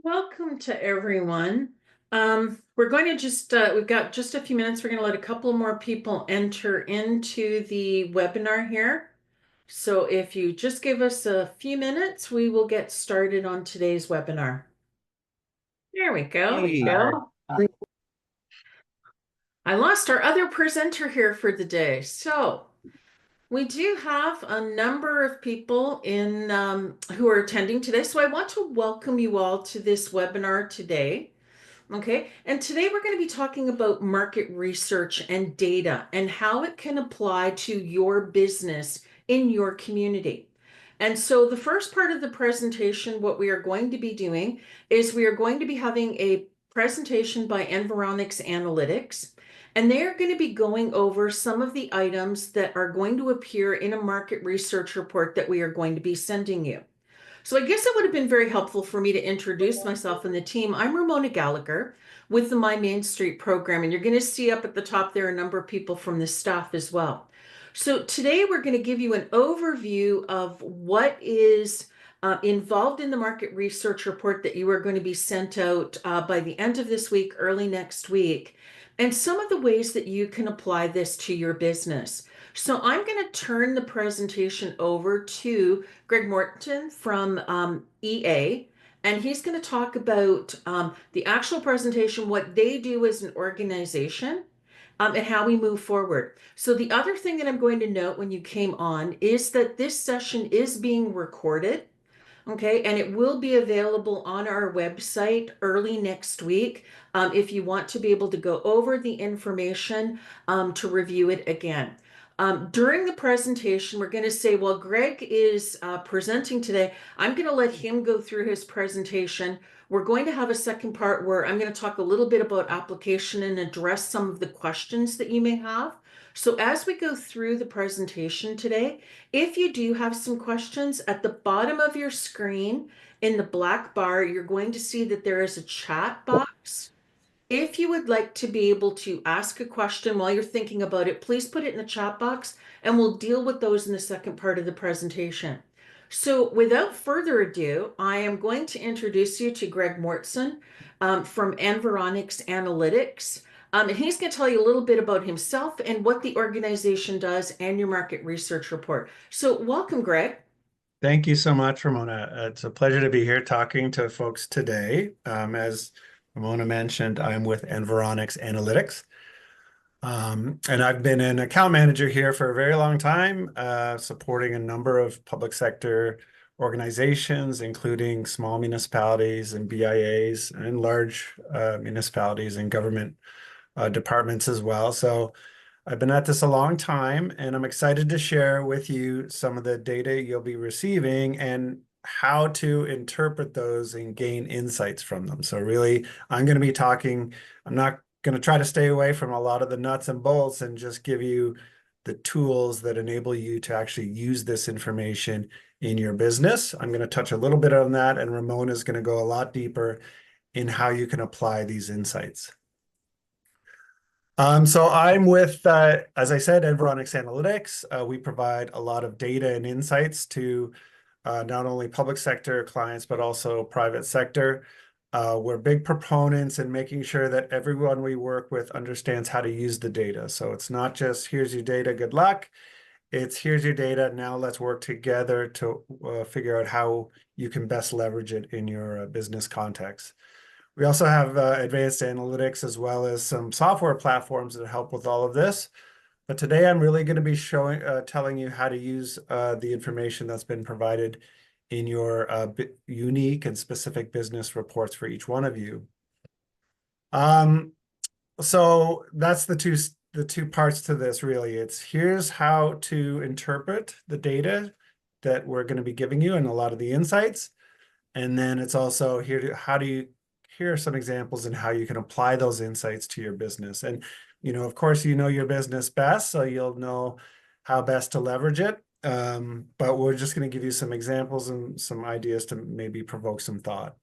Welcome to everyone. We're going to we've got just a few minutes. We're going to let a couple more people enter into the webinar here. So if you just give us a few minutes, we will get started on today's webinar. There we go. I lost our other presenter here for the day. So we do have a number of people who are attending today. So I want to welcome you all to this webinar today. Okay, and today we're going to be talking about market research and data and how it can apply to your business in your community. And so the first part of the presentation, what we are going to be doing is we are going to be having a presentation by Environics Analytics, and they are going to be going over some of the items that are going to appear in a market research report that we are going to be sending you. So I guess it would have been very helpful for me to introduce myself and the team. I'm Ramona Gallagher with the My Main Street program, and you're going to see up at the top there a number of people from the staff as well. So today we're going to give you an overview of what is involved in the market research report that you are going to be sent out by the end of this week, early next week, and some of the ways that you can apply this to your business. So I'm going to turn the presentation over to Greg Morton from EA, and he's going to talk about the actual presentation, what they do as an organization, and how we move forward. So the other thing that I'm going to note when you came on is that this session is being recorded. Okay, and it will be available on our website early next week if you want to be able to go over the information to review it again. During the presentation, we're going to say, while Greg is presenting today, I'm going to let him go through his presentation. We're going to have a second part where I'm going to talk a little bit about application and address some of the questions that you may have. So as we go through the presentation today, if you do have some questions, at the bottom of your screen in the black bar, you're going to see that there is a chat box. If you would like to be able to ask a question while you're thinking about it, please put it in the chat box and we'll deal with those in the second part of the presentation. So without further ado, I am going to introduce you to Greg Mortson from Environics Analytics. And he's going to tell you a little bit about himself and what the organization does and your market research report. So welcome, Greg. Thank you so much, Ramona. It's a pleasure to be here talking to folks today. As Ramona mentioned, I'm with Environics Analytics. And I've been an account manager here for a very long time, supporting a number of public sector organizations, including small municipalities and BIAs and large municipalities and government departments as well. So I've been at this a long time, and I'm excited to share with you some of the data you'll be receiving and how to interpret those and gain insights from them. So really, I'm going to be talking, I'm not going to try to stay away from a lot of the nuts and bolts and just give you the tools that enable you to actually use this information in your business. I'm going to touch a little bit on that, and Ramona is going to go a lot deeper in how you can apply these insights. So I'm with, as I said, Environics Analytics. We provide a lot of data and insights to not only public sector clients, but also private sector. We're big proponents in making sure that everyone we work with understands how to use the data. So it's not just, here's your data, good luck. It's, here's your data, now let's work together to figure out how you can best leverage it in your business context. We also have advanced analytics as well as some software platforms that help with all of this. But today I'm really going to be telling you how to use the information that's been provided in your unique and specific business reports for each one of you. So that's the two parts to this, really. It's here's how to interpret the data that we're going to be giving you and a lot of the insights. And then it's also here here are some examples in how you can apply those insights to your business. And, of course, you know your business best, so you'll know how best to leverage it. But we're just going to give you some examples and some ideas to maybe provoke some thought.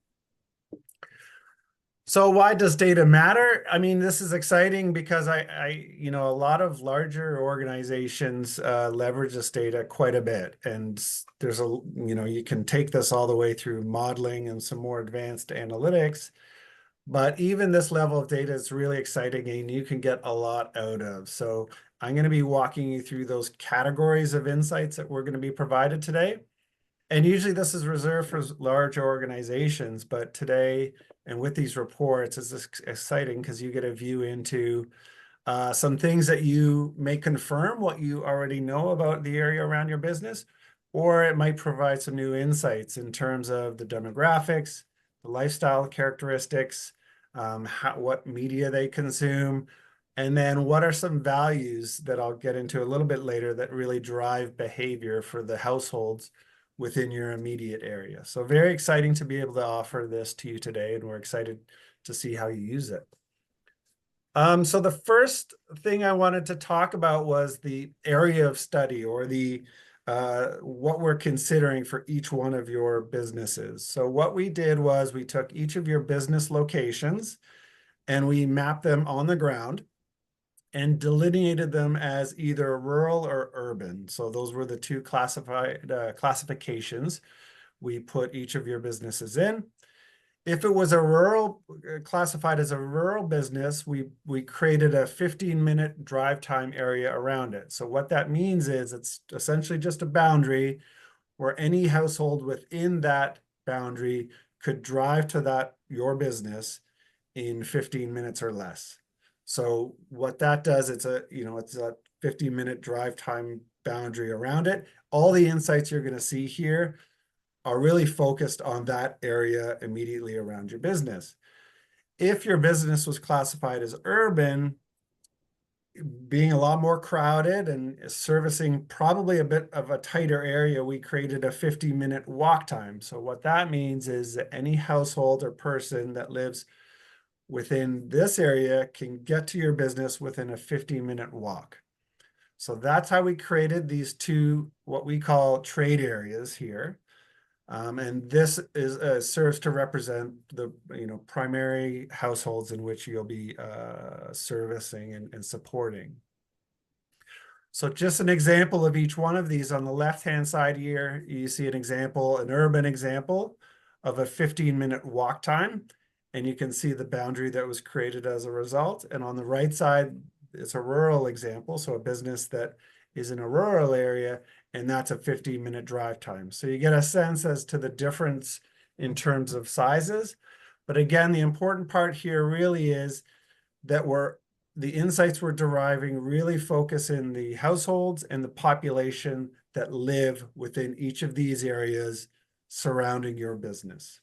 So why does data matter? I mean, this is exciting because a lot of larger organizations leverage this data quite a bit, and you can take this all the way through modeling and some more advanced analytics. But even this level of data is really exciting, and you can get a lot out of. So I'm going to be walking you through those categories of insights that we're going to be provided today. And usually this is reserved for large organizations, but today and with these reports, it's exciting because you get a view into some things that you may confirm what you already know about the area around your business, or it might provide some new insights in terms of the demographics, the lifestyle characteristics, what media they consume, and then what are some values that I'll get into a little bit later that really drive behavior for the households within your immediate area. So very exciting to be able to offer this to you today, and we're excited to see how you use it. So the first thing I wanted to talk about was the area of study, or the what we're considering for each one of your businesses. So what we did was we took each of your business locations and we mapped them on the ground and delineated them as either rural or urban. So those were the two classifications we put each of your businesses in. If it was a rural, classified as a rural business, we created a 15-minute drive time area around it. So what that means is it's essentially just a boundary where any household within that boundary could drive to your business in 15 minutes or less. So what that does, it's a 15-minute drive time boundary around it. All the insights you're going to see here are really focused on that area immediately around your business. If your business was classified as urban, being a lot more crowded and servicing probably a bit of a tighter area, we created a 50-minute walk time. So what that means is that any household or person that lives within this area can get to your business within a 50-minute walk. So that's how we created these two, what we call trade areas here. And this serves to represent the primary households in which you'll be servicing and supporting. So just an example of each one of these. On the left-hand side here, you see an example, an urban example of a 15-minute walk time. And you can see the boundary that was created as a result. And on the right side, it's a rural example. So a business that is in a rural area, and that's a 15-minute drive time. So you get a sense as to the difference in terms of sizes. But again, the important part here really is that the insights we're deriving really focus in the households and the population that live within each of these areas surrounding your business.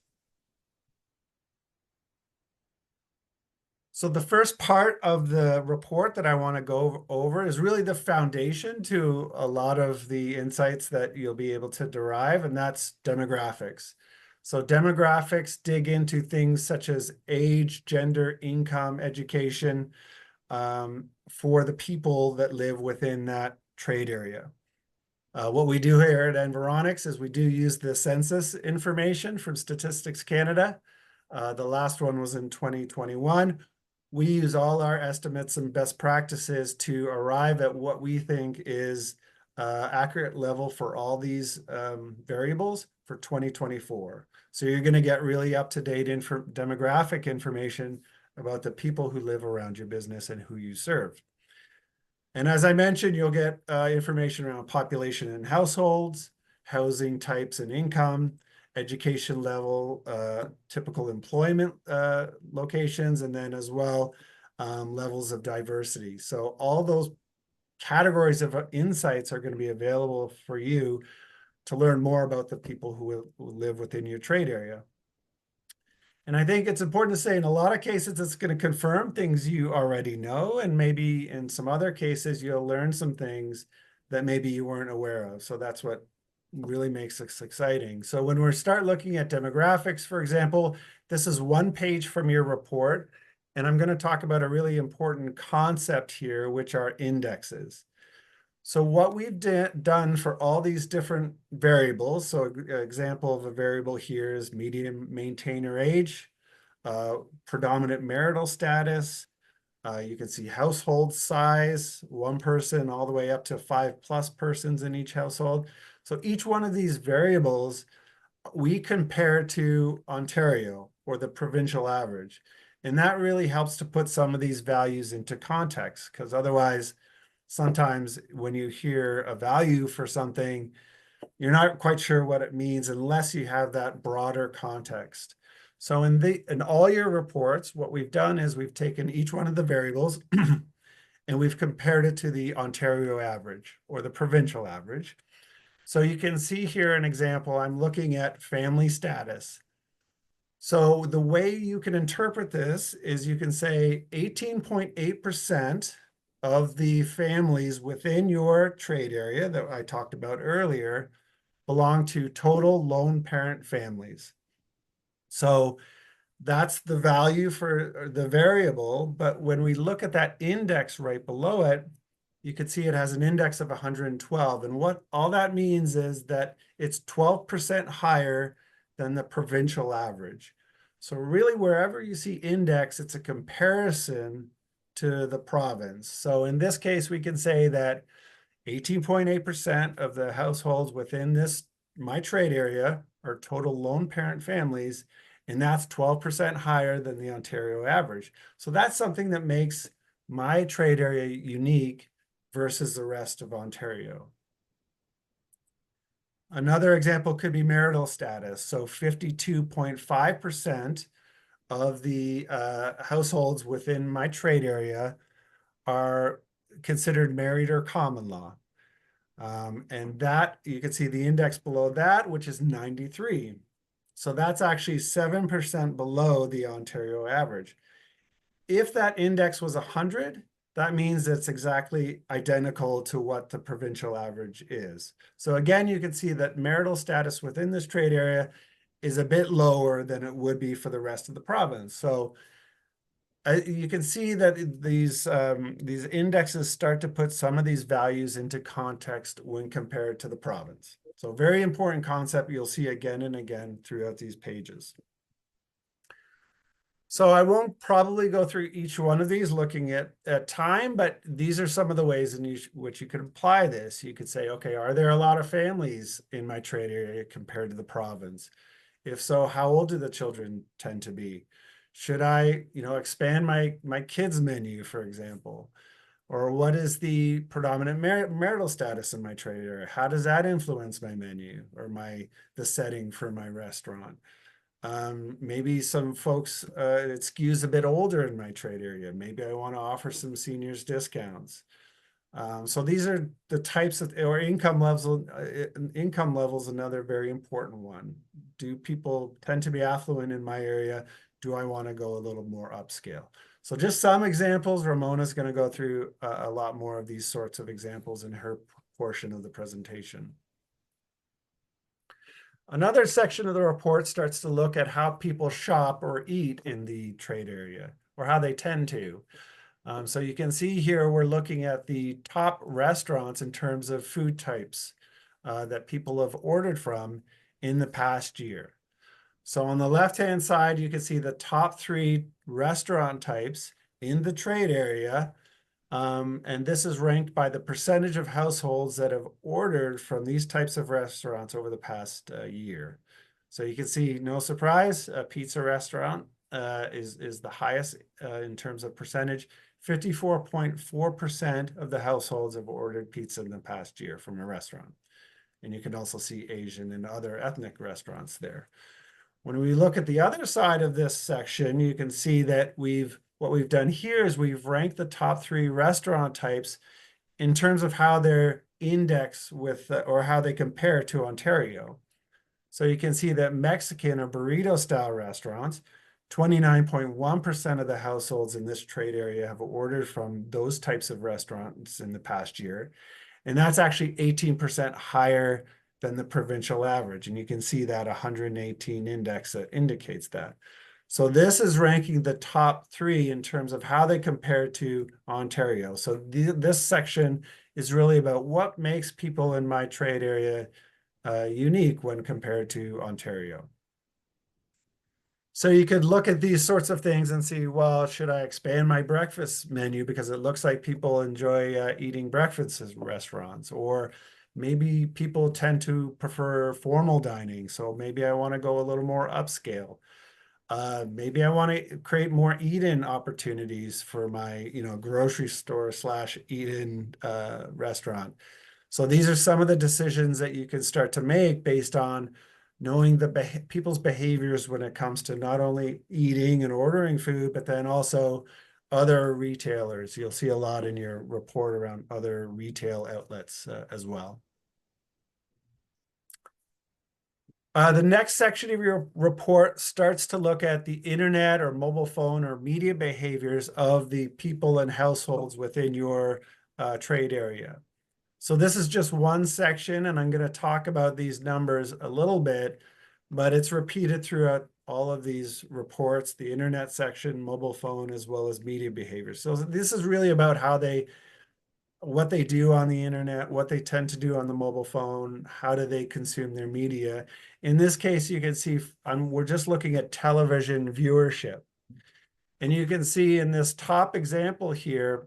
So the first part of the report that I want to go over is really the foundation to a lot of the insights that you'll be able to derive, and that's demographics. So demographics dig into things such as age, gender, income, education, for the people that live within that trade area. What we do here at Environics is we do use the census information from Statistics Canada. The last one was in 2021. We use all our estimates and best practices to arrive at what we think is accurate level for all these variables for 2024. So you're going to get really up-to-date demographic information about the people who live around your business and who you serve. And as I mentioned, you'll get information around population and households, housing types and income, education level, typical employment locations, and then as well levels of diversity. So all those categories of insights are going to be available for you to learn more about the people who live within your trade area. And I think it's important to say in a lot of cases, it's going to confirm things you already know. And maybe in some other cases, you'll learn some things that maybe you weren't aware of. So that's what really makes this exciting. So when we start looking at demographics, for example, this is one page from your report. And I'm going to talk about a really important concept here, which are indexes. So what we've done for all these different variables, so an example of a variable here is median maintainer age. predominant marital status. You can see household size, one person all the way up to 5+ persons in each household. So each one of these variables we compare to Ontario or the provincial average. And that really helps to put some of these values into context, because otherwise, sometimes when you hear a value for something, you're not quite sure what it means unless you have that broader context. So in all your reports, what we've done is we've taken each one of the variables and we've compared it to the Ontario average or the provincial average. So you can see here an example. I'm looking at family status. So the way you can interpret this is you can say 18.8% of the families within your trade area that I talked about earlier belong to total lone parent families. So that's the value for the variable, but when we look at that index right below it, you can see it has an index of 112. And what all that means is that it's 12% higher than the provincial average. So really, wherever you see index, it's a comparison to the province. So in this case, we can say that 18.8% of the households within my trade area are total lone parent families, and that's 12% higher than the Ontario average. So that's something that makes my trade area unique versus the rest of Ontario. Another example could be marital status. So 52.5% of the households within my trade area are considered married or common law. And that, you can see the index below that, which is 93. So that's actually 7% below the Ontario average. If that index was 100, that means it's exactly identical to what the provincial average is. So again, you can see that marital status within this trade area is a bit lower than it would be for the rest of the province. So you can see that these indexes start to put some of these values into context when compared to the province. So very important concept you'll see again and again throughout these pages. So I won't probably go through each one of these looking at time, but these are some of the ways in which you could apply this. You could say, okay, are there a lot of families in my trade area compared to the province? If so, how old do the children tend to be? Should I, expand my kids menu, for example? Or what is the predominant marital status in my trade area? How does that influence my menu or the setting for my restaurant? Maybe some folks, it skews a bit older in my trade area. Maybe I want to offer some seniors discounts. So these are the types of, or income levels, another very important one. Do people tend to be affluent in my area? Do I want to go a little more upscale? So just some examples. Ramona's going to go through a lot more of these sorts of examples in her portion of the presentation. Another section of the report starts to look at how people shop or eat in the trade area, or how they tend to. So you can see here, we're looking at the top restaurants in terms of food types that people have ordered from in the past year. So on the left-hand side, you can see the top 3 restaurant types in the trade area. And this is ranked by the percentage of households that have ordered from these types of restaurants over the past year. So you can see, no surprise, a pizza restaurant is the highest in terms of percentage. 54.4% of the households have ordered pizza in the past year from a restaurant. And you can also see Asian and other ethnic restaurants there. When we look at the other side of this section, you can see that what we've done here is we've ranked the top 3 restaurant types in terms of how they're indexed with, or how they compare to Ontario. So you can see that Mexican or burrito style restaurants, 29.1% of the households in this trade area have ordered from those types of restaurants in the past year. And that's actually 18% higher than the provincial average. And you can see that 118 index that indicates that. So this is ranking the top 3 in terms of how they compare to Ontario. So this section is really about what makes people in my trade area unique when compared to Ontario. So you could look at these sorts of things and see, well, should I expand my breakfast menu because it looks like people enjoy eating breakfast at restaurants, or maybe people tend to prefer formal dining. So maybe I want to go a little more upscale. Maybe I want to create more eat-in opportunities for my, grocery store slash eat-in restaurant. So these are some of the decisions that you can start to make based on knowing the people's behaviors when it comes to not only eating and ordering food, but then also other retailers. You'll see a lot in your report around other retail outlets as well. The next section of your report starts to look at the internet or mobile phone or media behaviors of the people and households within your trade area. So this is just one section, and I'm going to talk about these numbers a little bit, but it's repeated throughout all of these reports, the internet section, mobile phone, as well as media behaviors. So this is really about what they do on the internet, what they tend to do on the mobile phone, how do they consume their media. In this case, you can see we're just looking at television viewership. And you can see in this top example here,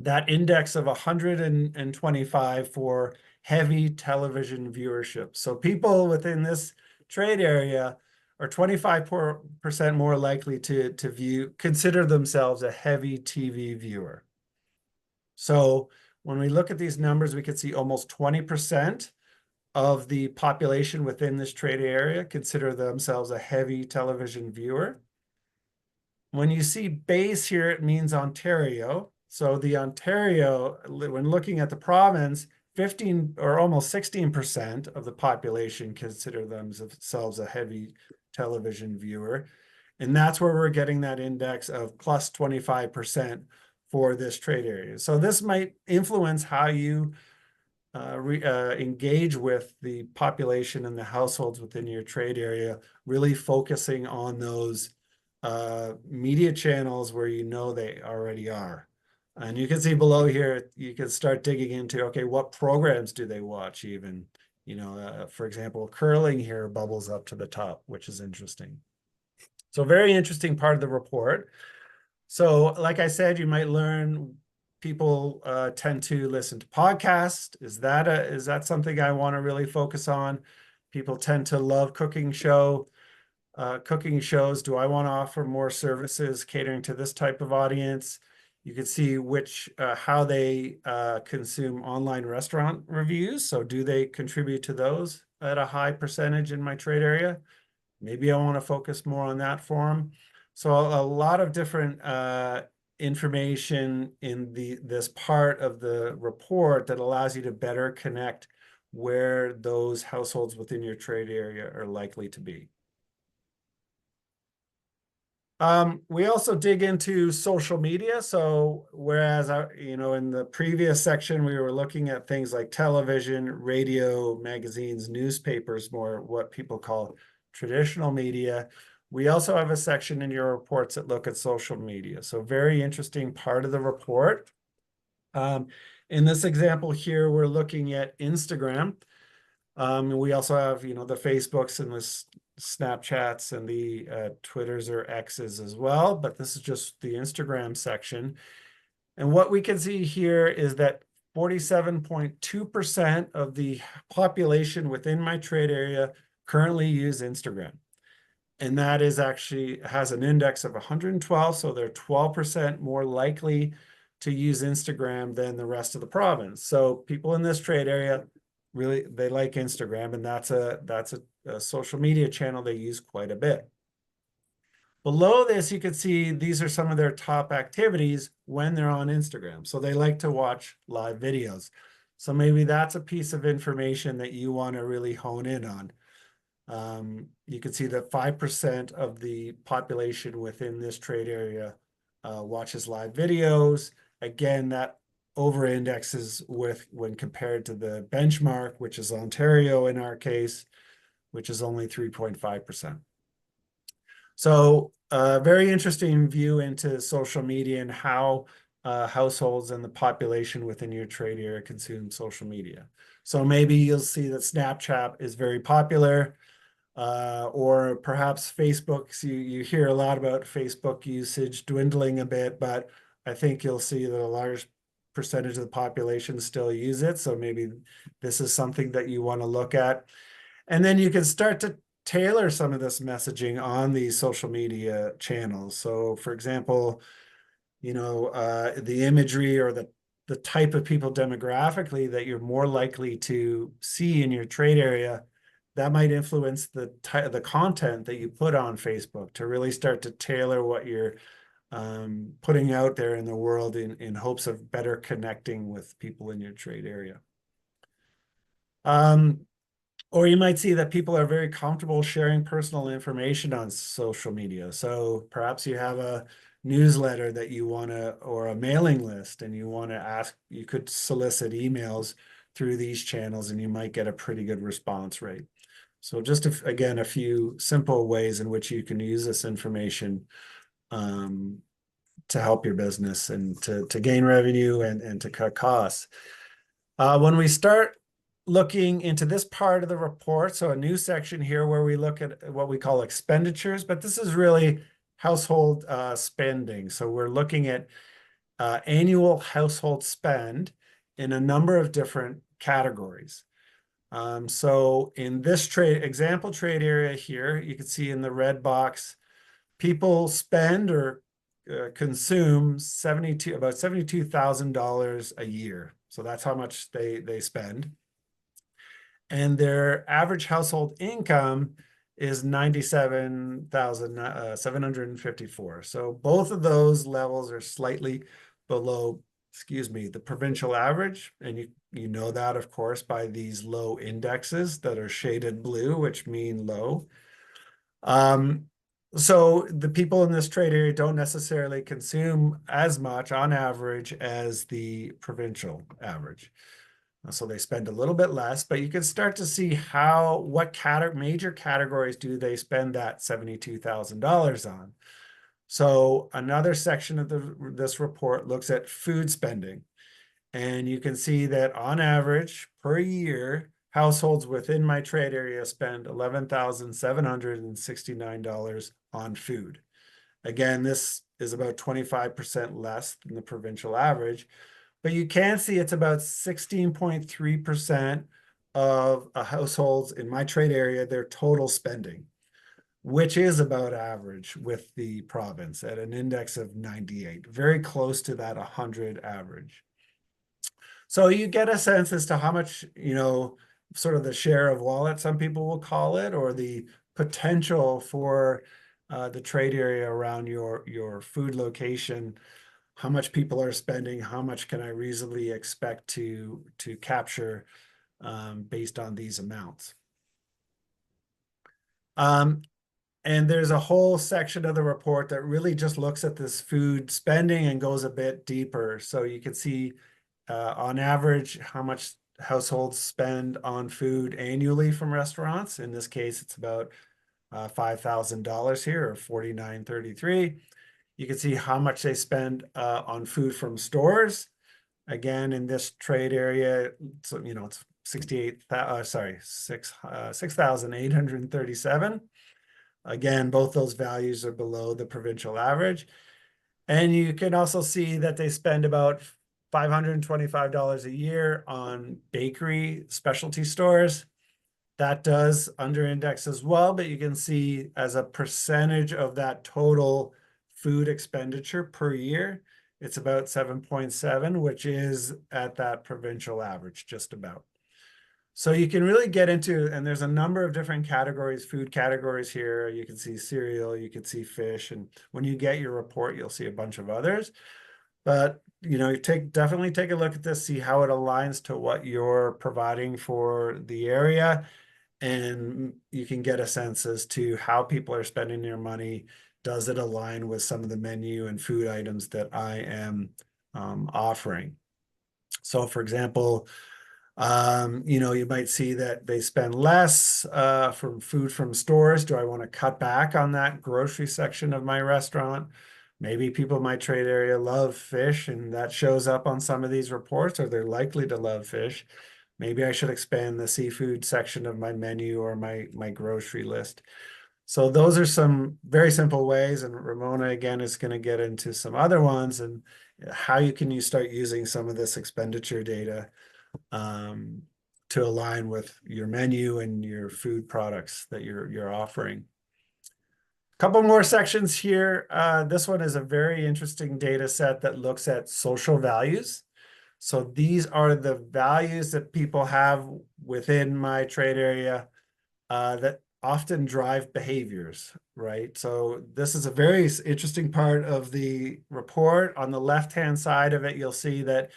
that index of 125 for heavy television viewership. So people within this trade area are 25% more likely to consider themselves a heavy TV viewer. So when we look at these numbers, we can see almost 20% of the population within this trade area consider themselves a heavy television viewer. When you see base here, it means Ontario. So the Ontario, when looking at the province, 15 or almost 16% of the population consider themselves a heavy television viewer. And that's where we're getting that index of plus 25% for this trade area. So this might influence how you engage with the population and the households within your trade area, really focusing on those media channels where they already are. And you can see below here, you can start digging into, okay, what programs do they watch even? For example, curling here bubbles up to the top, which is interesting. So very interesting part of the report. So like I said, you might learn people tend to listen to podcasts. Is that something I want to really focus on? People tend to love cooking shows. Do I want to offer more services catering to this type of audience? You can see how they consume online restaurant reviews. So do they contribute to those at a high percentage in my trade area? Maybe I want to focus more on that forum. So a lot of different information in this part of the report that allows you to better connect where those households within your trade area are likely to be. We also dig into social media. So whereas in the previous section, we were looking at things like television, radio, magazines, newspapers, more what people call traditional media. We also have a section in your reports that look at social media. So very interesting part of the report. In this example here, we're looking at Instagram. We also have, the Facebooks and the Snapchats and the Twitters or X's as well, but this is just the Instagram section. And what we can see here is that 47.2% of the population within my trade area currently use Instagram. And that has an index of 112, so they're 12% more likely to use Instagram than the rest of the province. So people in this trade area, really, they like Instagram, and that's a social media channel they use quite a bit. Below this, you can see these are some of their top activities when they're on Instagram. So they like to watch live videos. So maybe that's a piece of information that you want to really hone in on. You can see that 5% of the population within this trade area watches live videos. Again, that over indexes when compared to the benchmark, which is Ontario in our case, which is only 3.5%. So very interesting view into social media and how households and the population within your trade area consume social media. So maybe you'll see that Snapchat is very popular. or perhaps Facebook's, you hear a lot about Facebook usage dwindling a bit, but I think you'll see that a large percentage of the population still use it. So maybe this is something that you want to look at. And then you can start to tailor some of this messaging on these social media channels. So for example, the imagery or the type of people demographically that you're more likely to see in your trade area, that might influence the content that you put on Facebook to really start to tailor what you're putting out there in the world in hopes of better connecting with people in your trade area. Or you might see that people are very comfortable sharing personal information on social media. So perhaps you have a newsletter that you want to, or a mailing list, and you want to ask, you could solicit emails through these channels and you might get a pretty good response rate. So just, again, a few simple ways in which you can use this information to help your business and to gain revenue and to cut costs. When we start looking into this part of the report, so a new section here where we look at what we call expenditures, but this is really household spending. So we're looking at annual household spend in a number of different categories. So in this example trade area here, you can see in the red box, people spend or consume about $72,000 a year. So that's how much they spend. And their average household income is $97,754. So both of those levels are slightly below, the provincial average. And you know that, of course, by these low indexes that are shaded blue, which mean low. So the people in this trade area don't necessarily consume as much on average as the provincial average. So they spend a little bit less, but you can start to see what major categories do they spend that $72,000 on. So another section of this report looks at food spending. And you can see that on average per year, households within my trade area spend $11,769 on food. Again, this is about 25% less than the provincial average, but you can see it's about 16.3% of households in my trade area, their total spending, which is about average with the province at an index of 98, very close to that 100 average. So you get a sense as to how much, sort of the share of wallet, some people will call it, or the potential for the trade area around your food location, how much people are spending, how much can I reasonably expect to capture based on these amounts. And there's a whole section of the report that really just looks at this food spending and goes a bit deeper. So you can see on average how much households spend on food annually from restaurants. In this case, it's about $5,000 here, or $49.33. You can see how much they spend on food from stores. Again, in this trade area, so it's 6,837. Again, both those values are below the provincial average. And you can also see that they spend about $525 a year on bakery specialty stores. That does under index as well, but you can see as a percentage of that total food expenditure per year, it's about 7.7, which is at that provincial average, just about. So you can really get into, and there's a number of different categories, food categories here. You can see cereal, you can see fish, and when you get your report, you'll see a bunch of others. But definitely take a look at this, see how it aligns to what you're providing for the area, and you can get a sense as to how people are spending their money. Does it align with some of the menu and food items that I am offering? So for example, you might see that they spend less from food from stores. Do I want to cut back on that grocery section of my restaurant? Maybe people in my trade area love fish, and that shows up on some of these reports, or they're likely to love fish. Maybe I should expand the seafood section of my menu or my grocery list. So those are some very simple ways, and Ramona again is going to get into some other ones and how you start using some of this expenditure data um, to align with your menu and your food products that you're offering. Couple more sections here. This one is a very interesting data set that looks at social values. So these are the values that people have within my trade area that often drive behaviors, right? So this is a very interesting part of the report. On the left-hand side of it, you'll see that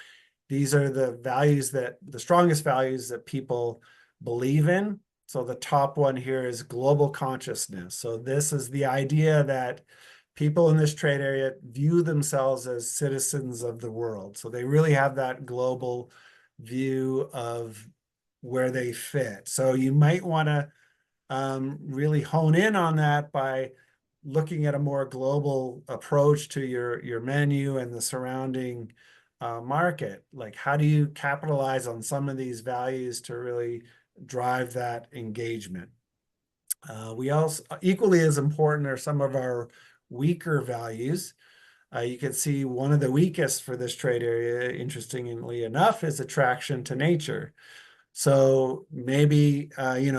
these are the strongest values that people believe in. So the top one here is global consciousness. So this is the idea that people in this trade area view themselves as citizens of the world. So they really have that global view of where they fit. So you might want to really hone in on that by looking at a more global approach to your menu and the surrounding market. Like, how do you capitalize on some of these values to really drive that engagement? We also, equally as important are some of our weaker values. You can see one of the weakest for this trade area, interestingly enough, is attraction to nature. So maybe,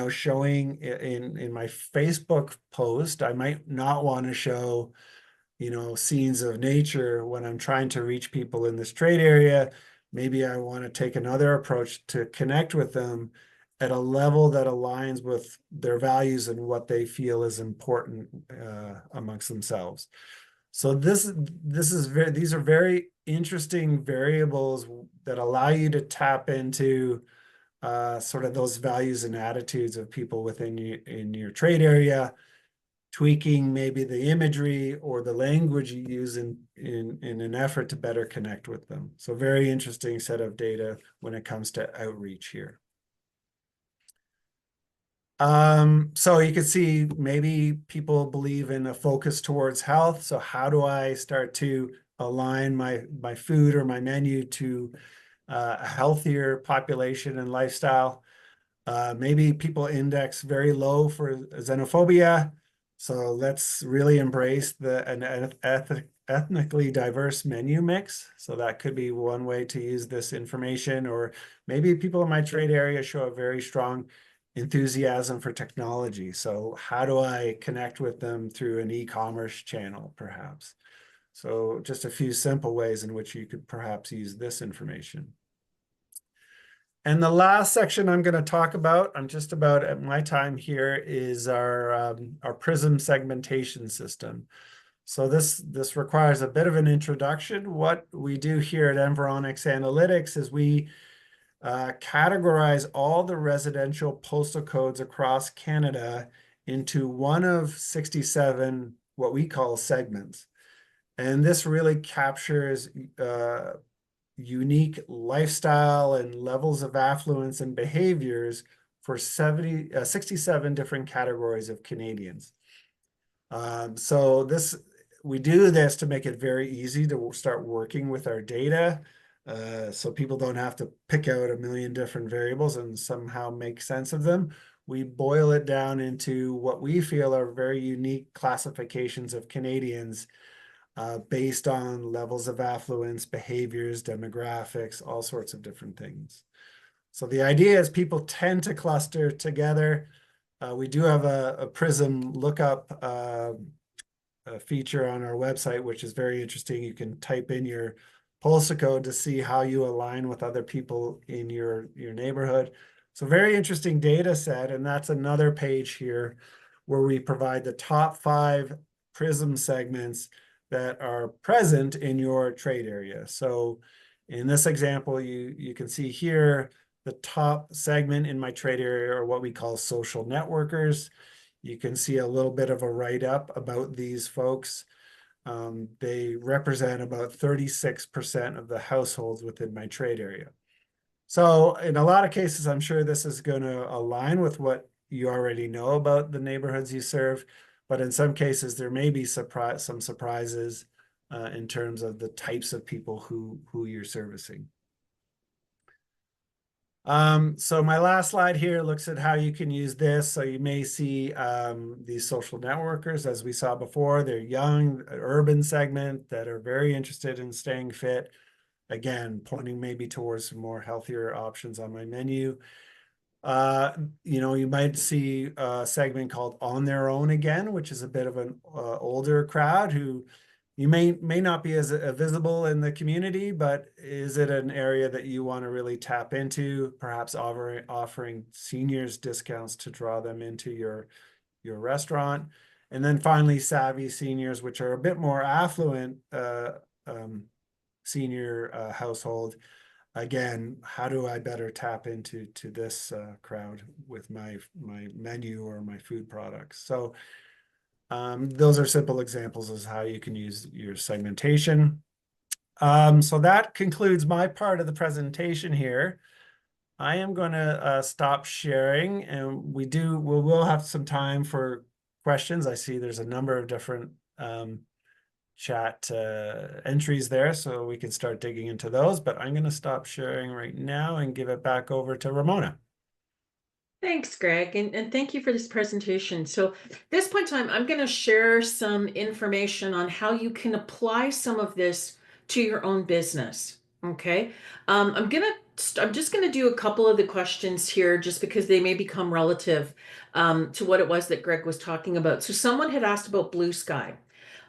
showing in my Facebook post, I might not want to show, scenes of nature when I'm trying to reach people in this trade area. Maybe I want to take another approach to connect with them at a level that aligns with their values and what they feel is important amongst themselves. So these are very interesting variables that allow you to tap into sort of those values and attitudes of people within in your trade area, tweaking maybe the imagery or the language you use in an effort to better connect with them. So very interesting set of data when it comes to outreach here. So you can see maybe people believe in a focus towards health. So how do I start to align my food or my menu to a healthier population and lifestyle? Maybe people index very low for xenophobia. So let's really embrace an ethnically diverse menu mix. So that could be one way to use this information. Or maybe people in my trade area show a very strong enthusiasm for technology. So how do I connect with them through an e-commerce channel, perhaps? So just a few simple ways in which you could perhaps use this information. And the last section I'm going to talk about, I'm just about at my time here, is our PRISM segmentation system. So this requires a bit of an introduction. What we do here at Environics Analytics is we categorize all the residential postal codes across Canada into one of 67 what we call segments. And this really captures unique lifestyle and levels of affluence and behaviors for 67 different categories of Canadians. So we do this to make it very easy to start working with our data, so people don't have to pick out a million different variables and somehow make sense of them. We boil it down into what we feel are very unique classifications of Canadians based on levels of affluence, behaviors, demographics, all sorts of different things. So the idea is people tend to cluster together. We do have a PRISM lookup feature on our website, which is very interesting. You can type in your postal code to see how you align with other people in your neighborhood. So very interesting data set. And that's another page here where we provide the top 5 PRISM segments that are present in your trade area. So in this example, you can see here the top segment in my trade area are what we call social networkers. You can see a little bit of a write-up about these folks. They represent about 36% of the households within my trade area. So in a lot of cases, I'm sure this is going to align with what you already know about the neighborhoods you serve. But in some cases, there may be some surprises in terms of the types of people who you're servicing. So my last slide here looks at how you can use this. So you may see these social networkers, as we saw before. They're young, urban segment that are very interested in staying fit. Again, pointing maybe towards some more healthier options on my menu. You might see a segment called On Their Own Again, which is a bit of an older crowd who you may not be as visible in the community, but is it an area that you want to really tap into, perhaps offering seniors discounts to draw them into your restaurant? And then finally, savvy seniors, which are a bit more affluent senior household. Again, how do I better tap into this crowd with my menu or my food products? So those are simple examples of how you can use your segmentation. So that concludes my part of the presentation here. I am going to stop sharing, and we will have some time for questions. I see there's a number of different chat entries there, so we can start digging into those, but I'm going to stop sharing right now and give it back over to Ramona. Thanks, Greg, and thank you for this presentation. So at this point in time, I'm going to share some information on how you can apply some of this to your own business. Okay. I'm just going to do a couple of the questions here just because they may become relative to what it was that Greg was talking about. So someone had asked about Blue Sky.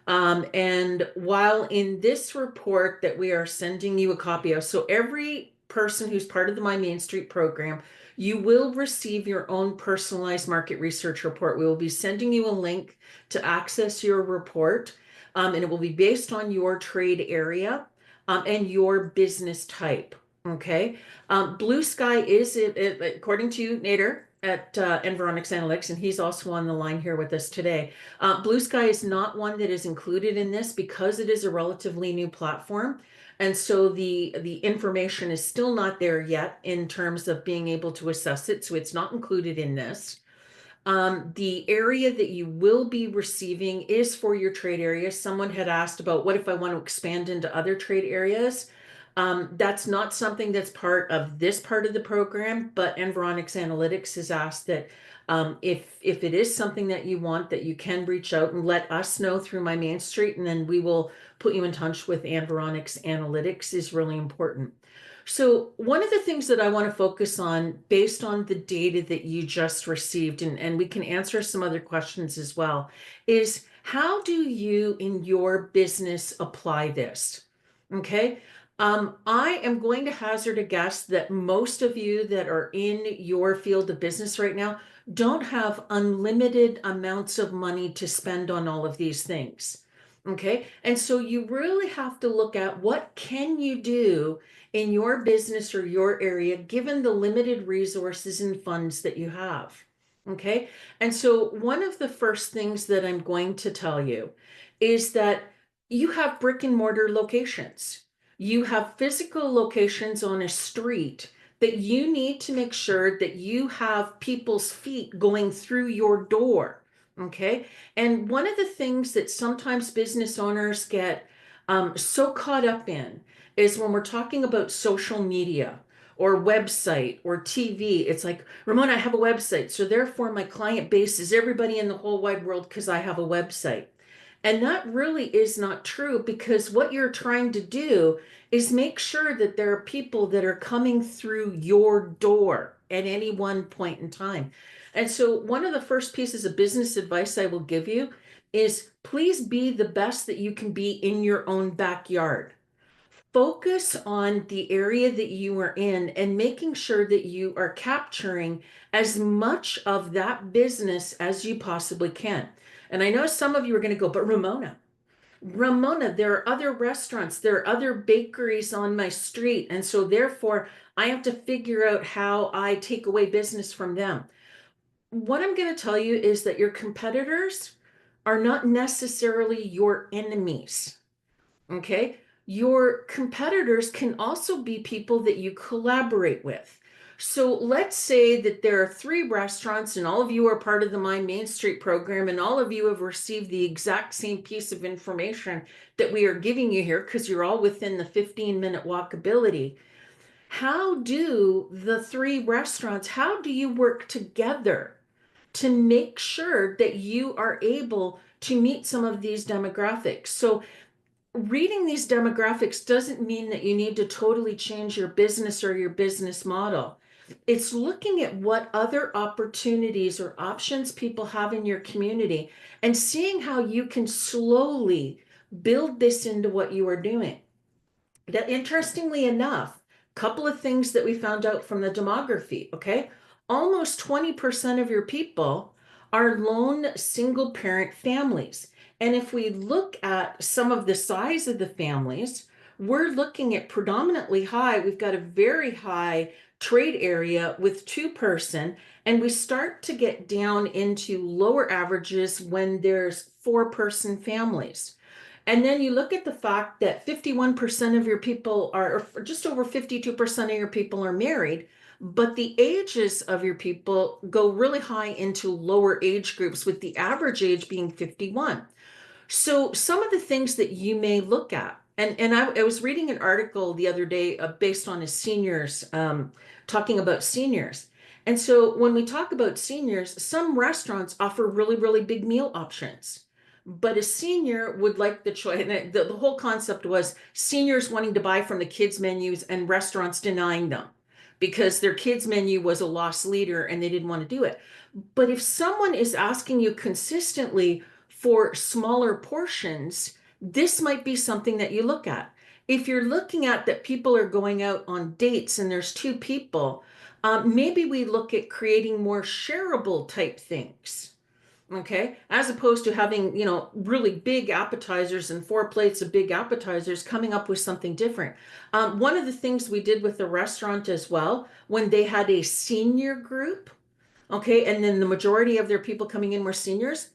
And while in this report that we are sending you a copy of, so every person who's part of the My Main Street program, you will receive your own personalized market research report. We will be sending you a link to access your report, and it will be based on your trade area and your business type. Okay. Blue Sky is, according to Nader at Environics Analytics, and he's also on the line here with us today. Blue Sky is not one that is included in this because it is a relatively new platform. And so the information is still not there yet in terms of being able to assess it. So it's not included in this. The area that you will be receiving is for your trade area. Someone had asked about what if I want to expand into other trade areas? That's not something that's part of this part of the program, but Environics Analytics has asked that if it is something that you want, that you can reach out and let us know through My Main Street, and then we will put you in touch with Environics Analytics is really important. So one of the things that I want to focus on based on the data that you just received, and we can answer some other questions as well, is how do you in your business apply this? Okay. I am going to hazard a guess that most of you that are in your field of business right now don't have unlimited amounts of money to spend on all of these things. Okay. And so you really have to look at what can you do in your business or your area, given the limited resources and funds that you have. Okay. And so one of the first things that I'm going to tell you is that you have brick and mortar locations. You have physical locations on a street that you need to make sure that you have people's feet going through your door. Okay. And one of the things that sometimes business owners get so caught up in is when we're talking about social media or website or TV, it's like, Ramona, I have a website. So therefore, my client base is everybody in the whole wide world because I have a website. And that really is not true because what you're trying to do is make sure that there are people that are coming through your door at any one point in time. And so, one of the first pieces of business advice I will give you is please be the best that you can be in your own backyard. Focus on the area that you are in and making sure that you are capturing as much of that business as you possibly can. And I know some of you are going to go, but Ramona, there are other restaurants, there are other bakeries on my street. And so therefore, I have to figure out how I take away business from them. What I'm going to tell you is that your competitors are not necessarily your enemies. Okay. Your competitors can also be people that you collaborate with. So let's say that there are 3 restaurants and all of you are part of the My Main Street program and all of you have received the exact same piece of information that we are giving you here because you're all within the 15-minute walkability. how do the three restaurants, how do you work together to make sure that you are able to meet some of these demographics? So reading these demographics doesn't mean that you need to totally change your business or your business model. It's looking at what other opportunities or options people have in your community and seeing how you can slowly build this into what you are doing. That, interestingly enough, a couple of things that we found out from the demography, okay? Almost 20% of your people are lone single parent families. And if we look at some of the size of the families, we're looking at predominantly high. We've got a very high trade area with two-person, and we start to get down into lower averages when there's four-person families. And then you look at the fact that 51% of your people are, or just over 52% of your people are married, but the ages of your people go really high into lower age groups, with the average age being 51. So some of the things that you may look at, and I was reading an article the other day based on a seniors, talking about seniors. And so when we talk about seniors, some restaurants offer really, really big meal options. But a senior would like the choice. And the whole concept was seniors wanting to buy from the kids' menus and restaurants denying them because their kids' menu was a loss leader and they didn't want to do it. But if someone is asking you consistently for smaller portions, this might be something that you look at. If you're looking at that people are going out on dates and there's two people, maybe we look at creating more shareable type things. Okay, as opposed to having, really big appetizers and four plates of big appetizers, coming up with something different. One of the things we did with the restaurant as well, when they had a senior group, okay, and then the majority of their people coming in were seniors,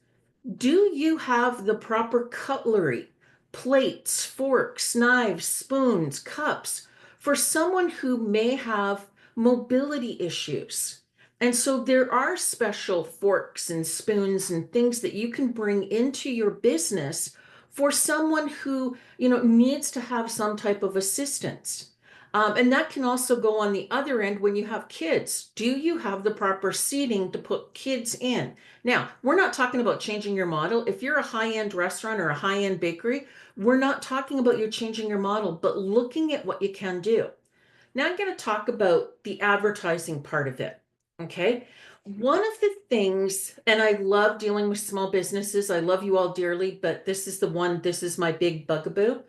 do you have the proper cutlery, plates, forks, knives, spoons, cups for someone who may have mobility issues? And so there are special forks and spoons and things that you can bring into your business for someone who, needs to have some type of assistance. And that can also go on the other end when you have kids. Do you have the proper seating to put kids in? Now, we're not talking about changing your model. If you're a high-end restaurant or a high-end bakery, we're not talking about you changing your model, but looking at what you can do. Now I'm going to talk about the advertising part of it. Okay. One of the things, and I love dealing with small businesses, I love you all dearly, but this is my big bugaboo.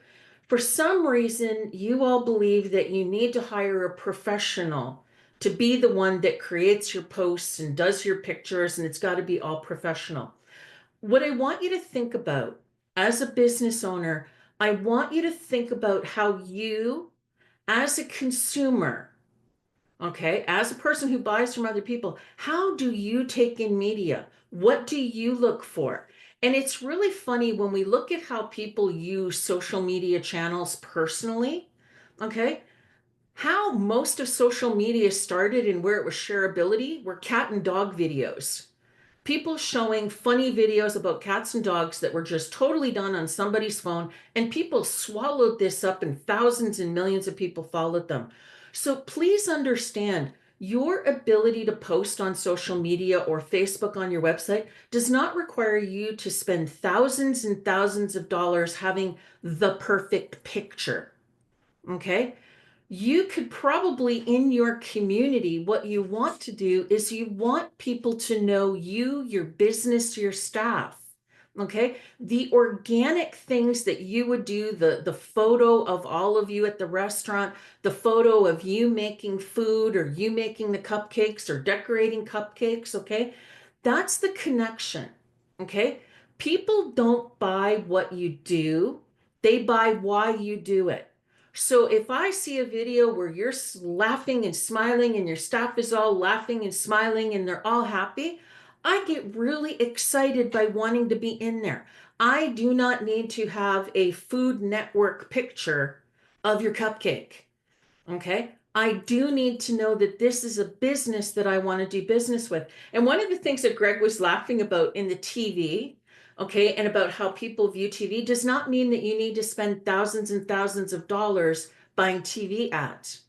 For some reason, you all believe that you need to hire a professional to be the one that creates your posts and does your pictures, and it's got to be all professional. What I want you to think about as a business owner, I want you to think about how you, as a consumer, okay, as a person who buys from other people, how do you take in media? What do you look for? And it's really funny when we look at how people use social media channels personally, okay? How most of social media started and where it was shareability were cat and dog videos. People showing funny videos about cats and dogs that were just totally done on somebody's phone, and people swallowed this up, and thousands and millions of people followed them. So please understand, your ability to post on social media or Facebook on your website does not require you to spend thousands and thousands of dollars having the perfect picture. Okay? You could probably, in your community, what you want to do is you want people to know you, your business, your staff. Okay, the organic things that you would do, the photo of all of you at the restaurant, the photo of you making food or you making the cupcakes or decorating cupcakes. Okay, that's the connection. Okay, people don't buy what you do, they buy why you do it. So if I see a video where you're laughing and smiling and your staff is all laughing and smiling and they're all happy, I get really excited by wanting to be in there. I do not need to have a Food Network picture of your cupcake. Okay. I do need to know that this is a business that I want to do business with. And one of the things that Greg was laughing about in the TV, okay, and about how people view TV does not mean that you need to spend thousands and thousands of dollars buying TV ads.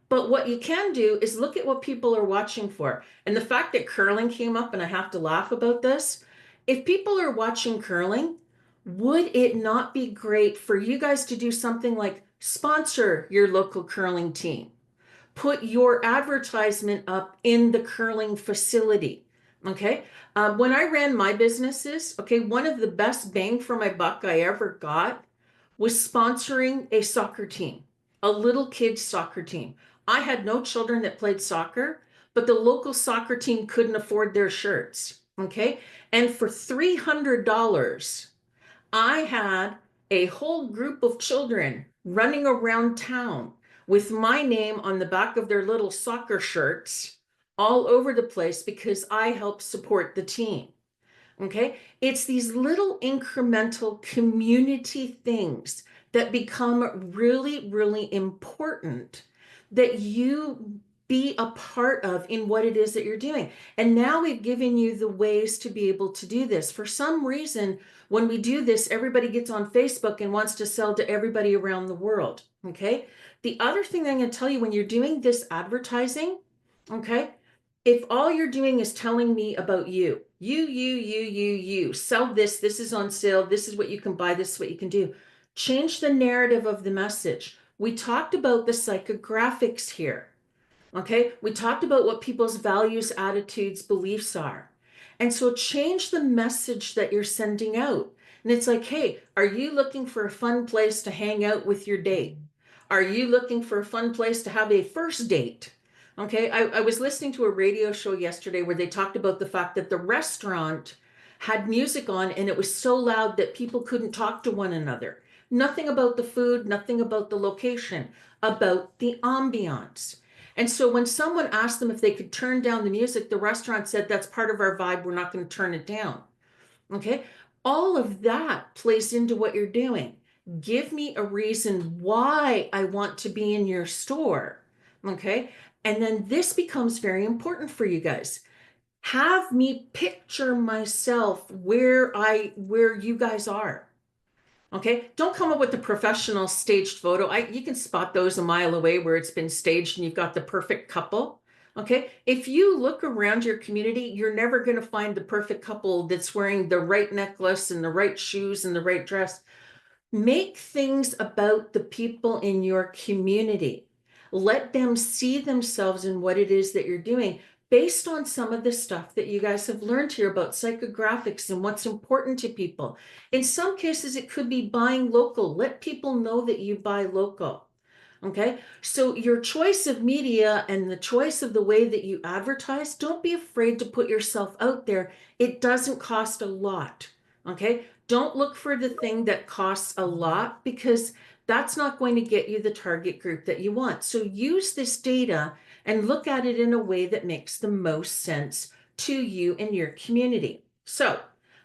But what you can do is look at what people are watching for. And the fact that curling came up, and I have to laugh about this, if people are watching curling, would it not be great for you guys to do something like sponsor your local curling team? Put your advertisement up in the curling facility. Okay. When I ran my businesses, okay, one of the best bang for my buck I ever got was sponsoring a soccer team, a little kids soccer team. I had no children that played soccer, but the local soccer team couldn't afford their shirts. Okay. And for $300, I had a whole group of children running around town with my name on the back of their little soccer shirts all over the place because I helped support the team. Okay. It's these little incremental community things that become really, really important that you be a part of in what it is that you're doing. And now we've given you the ways to be able to do this. For some reason, when we do this, everybody gets on Facebook and wants to sell to everybody around the world. Okay. The other thing I'm going to tell you when you're doing this advertising, okay, if all you're doing is telling me about you, sell this, this is on sale, this is what you can buy, this is what you can do. Change the narrative of the message. We talked about the psychographics here. Okay. We talked about what people's values, attitudes, beliefs are. And so change the message that you're sending out. And it's like, hey, are you looking for a fun place to hang out with your date? Are you looking for a fun place to have a first date? Okay. I was listening to a radio show yesterday where they talked about the fact that the restaurant had music on and it was so loud that people couldn't talk to one another. Nothing about the food, nothing about the location, about the ambiance. And so when someone asked them if they could turn down the music, the restaurant said, that's part of our vibe. We're not going to turn it down. Okay. All of that plays into what you're doing. Give me a reason why I want to be in your store. Okay. And then this becomes very important for you guys. Have me picture myself where you guys are. Okay, don't come up with the professional staged photo. You can spot those a mile away where it's been staged and you've got the perfect couple. Okay, if you look around your community, you're never going to find the perfect couple that's wearing the right necklace and the right shoes and the right dress. Make things about the people in your community. Let them see themselves in what it is that you're doing based on some of the stuff that you guys have learned here about psychographics and what's important to people. In some cases, it could be buying local. Let people know that you buy local. Okay, so your choice of media and the choice of the way that you advertise, don't be afraid to put yourself out there. It doesn't cost a lot. Okay, don't look for the thing that costs a lot because that's not going to get you the target group that you want. So use this data and look at it in a way that makes the most sense to you and your community. So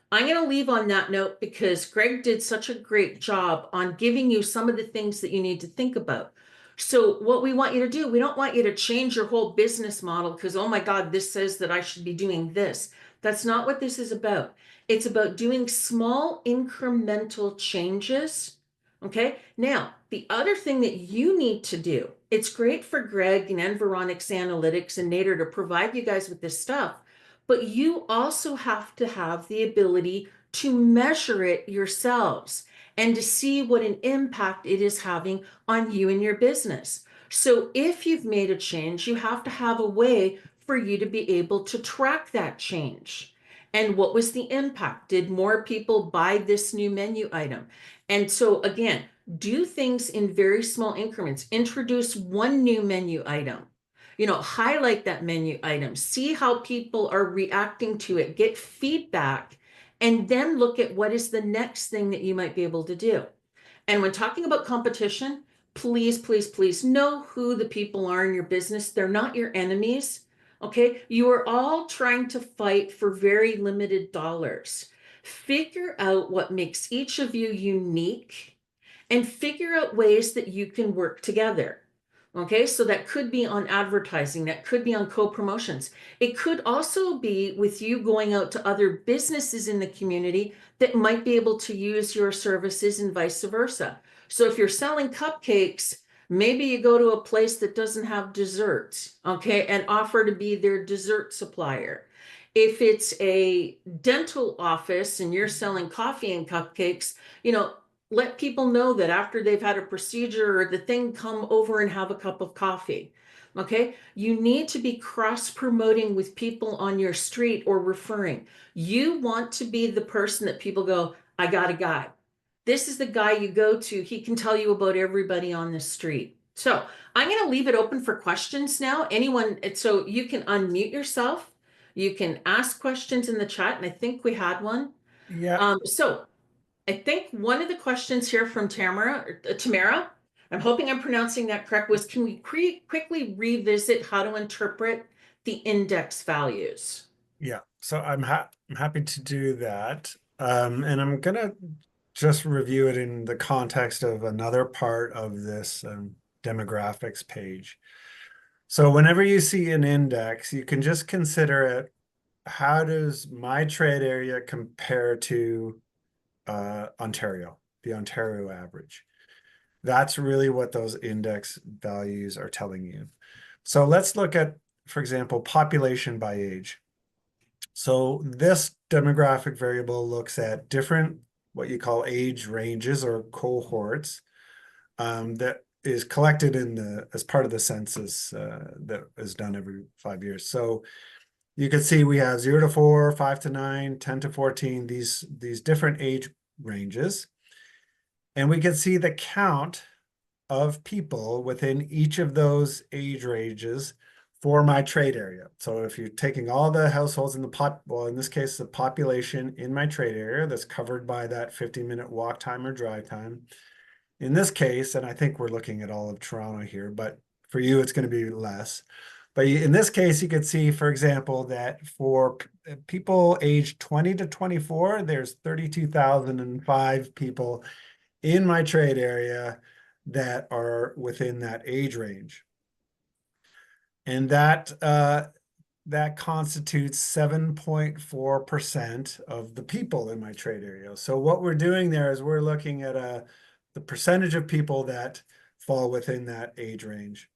I'm going to leave on that note because Greg did such a great job on giving you some of the things that you need to think about. So what we want you to do, we don't want you to change your whole business model because, oh my God, this says that I should be doing this. That's not what this is about. It's about doing small incremental changes. Okay. Now, the other thing that you need to do, it's great for Greg and Environics Analytics and Nader to provide you guys with this stuff, but you also have to have the ability to measure it yourselves and to see what an impact it is having on you and your business. So if you've made a change, you have to have a way for you to be able to track that change. And what was the impact? Did more people buy this new menu item? And so again, do things in very small increments. Introduce one new menu item. Highlight that menu item. See how people are reacting to it. Get feedback. And then look at what is the next thing that you might be able to do. And when talking about competition, please, please, please know who the people are in your business. They're not your enemies. Okay. You are all trying to fight for very limited dollars. Figure out what makes each of you unique and figure out ways that you can work together. Okay, so that could be on advertising, that could be on co-promotions. It could also be with you going out to other businesses in the community that might be able to use your services and vice versa. So if you're selling cupcakes, Maybe you go to a place that doesn't have desserts, okay, and offer to be their dessert supplier. If it's a dental office and you're selling coffee and cupcakes, let people know that after they've had a procedure or the thing, come over and have a cup of coffee. Okay, you need to be cross promoting with people on your street or referring. You want to be the person that people go, I got a guy. This is the guy you go to. He can tell you about everybody on the street. So I'm going to leave it open for questions now. Anyone, so you can unmute yourself. You can ask questions in the chat, and I think we had one. Yeah, So I think one of the questions here from Tamara, I'm hoping I'm pronouncing that correct, was can we quickly revisit how to interpret the index values? yeah. So I'm happy to do that. And I'm gonna just review it in the context of another part of this demographics page. So whenever you see an index, you can just consider it, how does my trade area compare to Ontario, the Ontario average? That's really what those index values are telling you. So let's look at, for example, population by age. So this demographic variable looks at different, what you call age ranges or cohorts, that is collected as part of the census that is done every 5 years. So you can see we have 0 to 4, 5 to 9, 10 to 14, these different age ranges. And we can see the count of people within each of those age ranges for my trade area. So if you're taking all the households in well, in this case, the population in my trade area that's covered by that 15-minute walk time or drive time. In this case, and I think we're looking at all of Toronto here, but for you, it's going to be less. But in this case, you can see, for example, that for people aged 20 to 24, there's 32,005 people in my trade area that are within that age range. And that constitutes 7.4% of the people in my trade area. So what we're doing there is we're looking at the percentage of people that fall within that age range.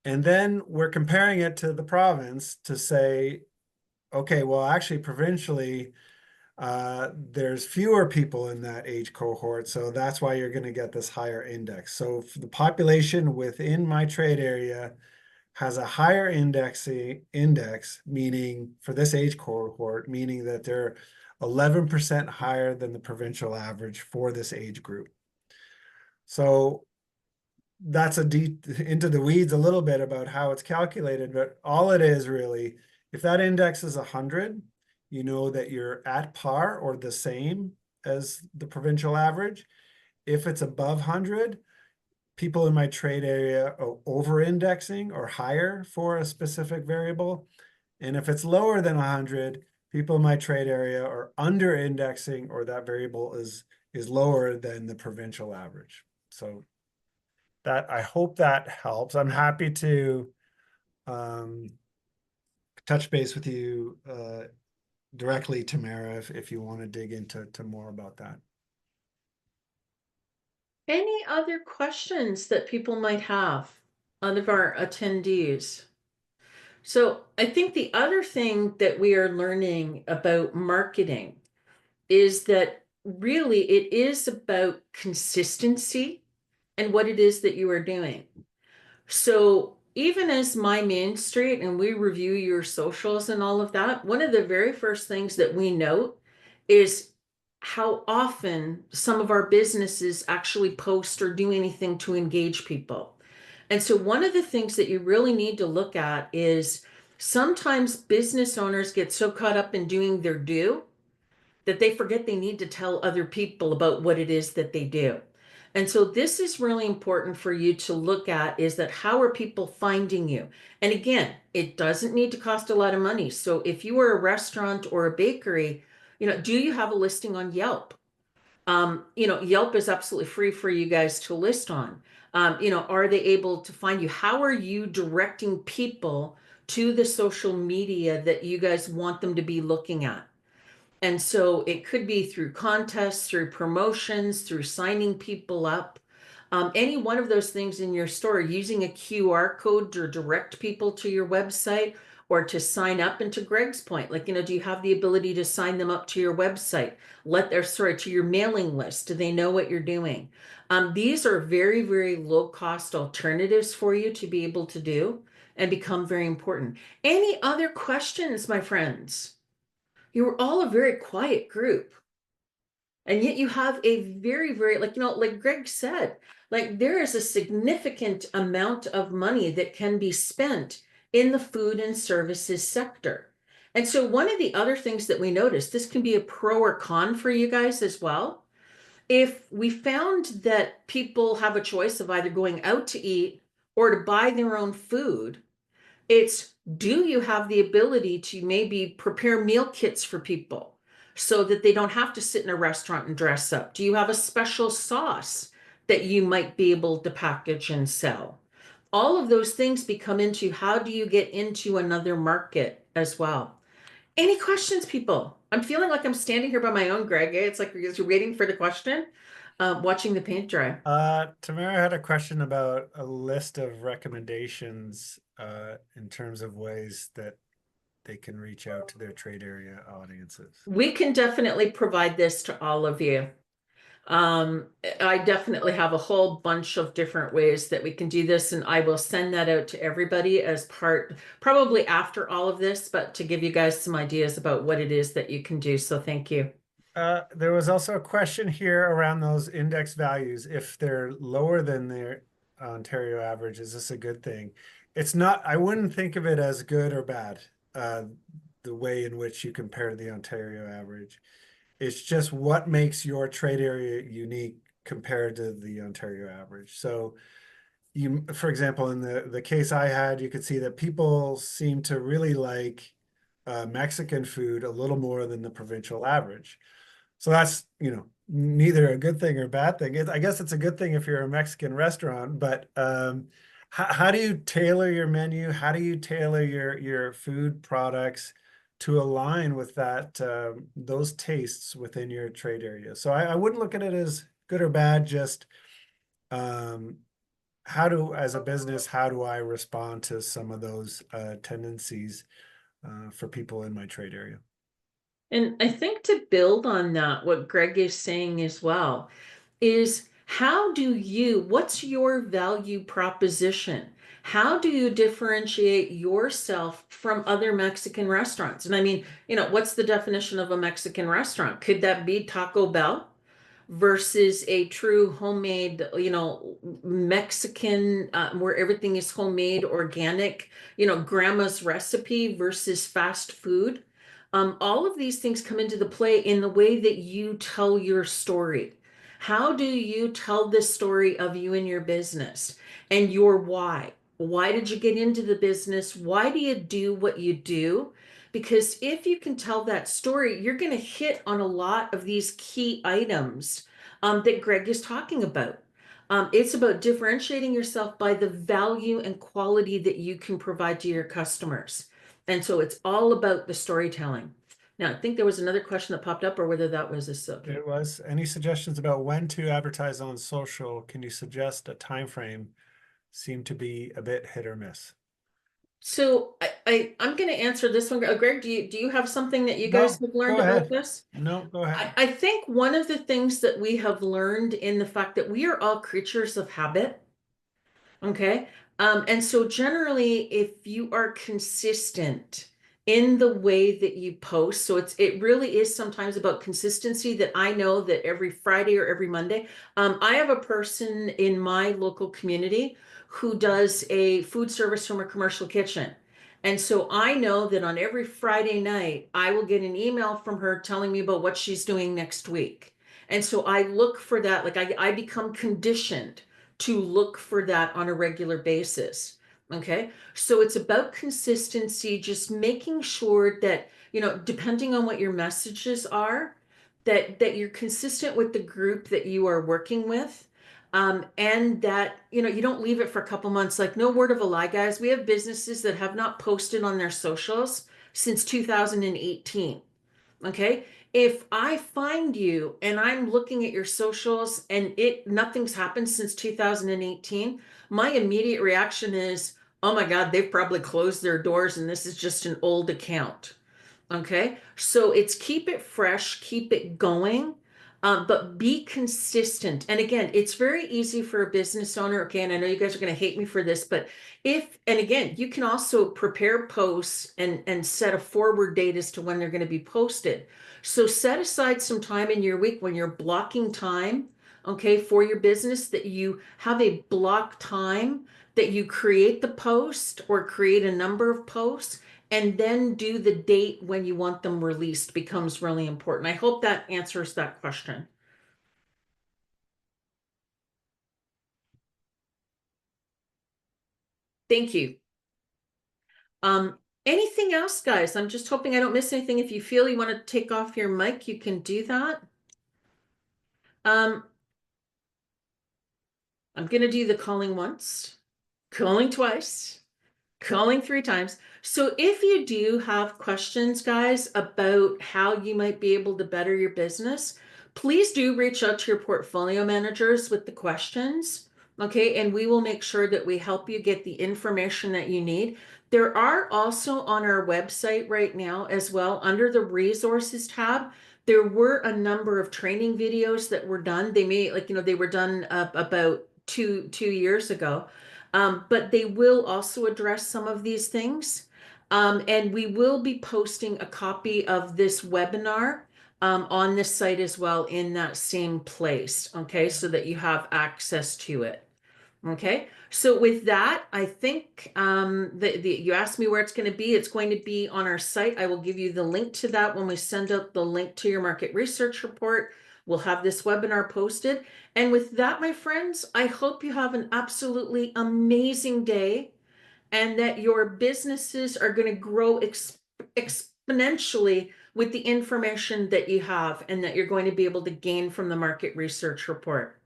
And then we're comparing it to the province to say, okay, well, actually provincially, there's fewer people in that age cohort, so that's why you're going to get this higher index. So the population within my trade area has a higher index, meaning for this age cohort, meaning that they're 11% higher than the provincial average for this age group. So that's a deep into the weeds a little bit about how it's calculated, but all it is really, if that index is 100, you know that you're at par or the same as the provincial average. If it's above 100, people in my trade area are over-indexing or higher for a specific variable. And if it's lower than 100, people in my trade area are under-indexing or that variable is lower than the provincial average. So that, I hope that helps. I'm happy to touch base with you directly, Tamara, if you want to dig into more about that. Any other questions that people might have out of our attendees? So I think the other thing that we are learning about marketing is that really it is about consistency and what it is that you are doing. So even as My Main Street and we review your socials and all of that, one of the very first things that we note is how often some of our businesses actually post or do anything to engage people. And so one of the things that you really need to look at is sometimes business owners get so caught up in doing their due that they forget they need to tell other people about what it is that they do. And so this is really important for you to look at, is that how are people finding you? And again, it doesn't need to cost a lot of money. So if you are a restaurant or a bakery, do you have a listing on Yelp? Yelp is absolutely free for you guys to list on. Are they able to find you? How are you directing people to the social media that you guys want them to be looking at? And so it could be through contests, through promotions, through signing people up. Any one of those things in your store, using a QR code to direct people to your website or to sign up. And to Greg's point, like, do you have the ability to sign them up to your website? To your mailing list. Do they know what you're doing? These are very, very low cost alternatives for you to be able to do and become very important. Any other questions, my friends? You were all a very quiet group. And yet you have a very, very, like Greg said, like there is a significant amount of money that can be spent in the food and services sector. And so one of the other things that we noticed, this can be a pro or con for you guys as well. If we found that people have a choice of either going out to eat or to buy their own food, it's, do you have the ability to maybe prepare meal kits for people so that they don't have to sit in a restaurant and dress up? Do you have a special sauce that you might be able to package and sell? All of those things become into how do you get into another market as well? Any questions, people? I'm feeling like I'm standing here by my own, Greg. It's like you're waiting for the question, watching the paint dry. Tamara had a question about a list of recommendations in terms of ways that they can reach out to their trade area audiences. We can definitely provide this to all of you. I definitely have a whole bunch of different ways that we can do this, and I will send that out to everybody as part, probably after all of this, but to give you guys some ideas about what it is that you can do. So thank you. There was also a question here around those index values. If they're lower than their Ontario average, is this a good thing? It's not, I wouldn't think of it as good or bad, the way in which you compare the Ontario average. It's just what makes your trade area unique compared to the Ontario average. So you, for example, in the case I had, you could see that people seem to really like Mexican food a little more than the provincial average. So that's, neither a good thing or a bad thing. I guess it's a good thing if you're a Mexican restaurant, but how do you tailor your menu? How do you tailor your food products to align with that those tastes within your trade area? So I wouldn't look at it as good or bad, just as a business, how do I respond to some of those tendencies for people in my trade area? And I think to build on that, what Greg is saying as well is what's your value proposition? How do you differentiate yourself from other Mexican restaurants? And I mean, what's the definition of a Mexican restaurant? Could that be Taco Bell versus a true homemade, Mexican, where everything is homemade, organic, grandma's recipe versus fast food? All of these things come into the play in the way that you tell your story. How do you tell the story of you and your business and your why? Why did you get into the business? Why do you do what you do? Because if you can tell that story, you're going to hit on a lot of these key items that Greg is talking about. It's about differentiating yourself by the value and quality that you can provide to your customers. And so it's all about the storytelling. Now, I think there was another question that popped up, or whether that was a subject. It was. Any suggestions about when to advertise on social? Can you suggest a time frame? Seem to be a bit hit or miss. So I'm going to answer this one. Greg, do you have something that you guys have learned about this? No, go ahead. I think one of the things that we have learned in the fact that we are all creatures of habit. Okay. And so generally, if you are consistent in the way that you post, so it really is sometimes about consistency, that I know that every Friday or every Monday, I have a person in my local community who does a food service from a commercial kitchen. And so I know that on every Friday night, I will get an email from her telling me about what she's doing next week. And so I look for that, like I become conditioned to look for that on a regular basis. Okay. So it's about consistency, just making sure that, depending on what your messages are, that you're consistent with the group that you are working with. And that, you don't leave it for a couple months. Like, no word of a lie, guys. We have businesses that have not posted on their socials since 2018. Okay. If I find you and I'm looking at your socials and nothing's happened since 2018, my immediate reaction is, oh my God, they've probably closed their doors and this is just an old account. Okay, so it's keep it fresh, keep it going, but be consistent. And again, it's very easy for a business owner. Okay, and I know you guys are going to hate me for this, but and again, you can also prepare posts and set a forward date as to when they're going to be posted. So set aside some time in your week when you're blocking time, okay, for your business, that you have a block time that you create the post or create a number of posts, and then do the date when you want them released becomes really important. I hope that answers that question. Thank you. Anything else, guys? I'm just hoping I don't miss anything. If you feel you want to take off your mic, you can do that. I'm going to do the calling once, calling twice, calling 3 times. So if you do have questions, guys, about how you might be able to better your business, please do reach out to your portfolio managers with the questions. Okay, and we will make sure that we help you get the information that you need. There are also on our website right now as well, under the resources tab, there were a number of training videos that were done. They may, like, they were done about two years ago. But they will also address some of these things. And we will be posting a copy of this webinar on this site as well in that same place, okay, so that you have access to it. Okay, so with that, I think you asked me where it's going to be. It's going to be on our site. I will give you the link to that when we send out the link to your market research report. We'll have this webinar posted. And with that, my friends, I hope you have an absolutely amazing day and that your businesses are going to grow exponentially with the information that you have and that you're going to be able to gain from the market research report.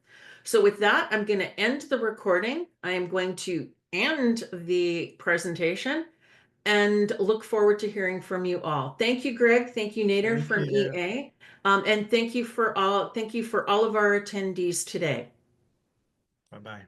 So with that, I'm going to end the recording. I am going to end the presentation and look forward to hearing from you all. Thank you, Greg. Thank you, Nader Thank from you. EA. And thank you for all of our attendees today. Bye-bye.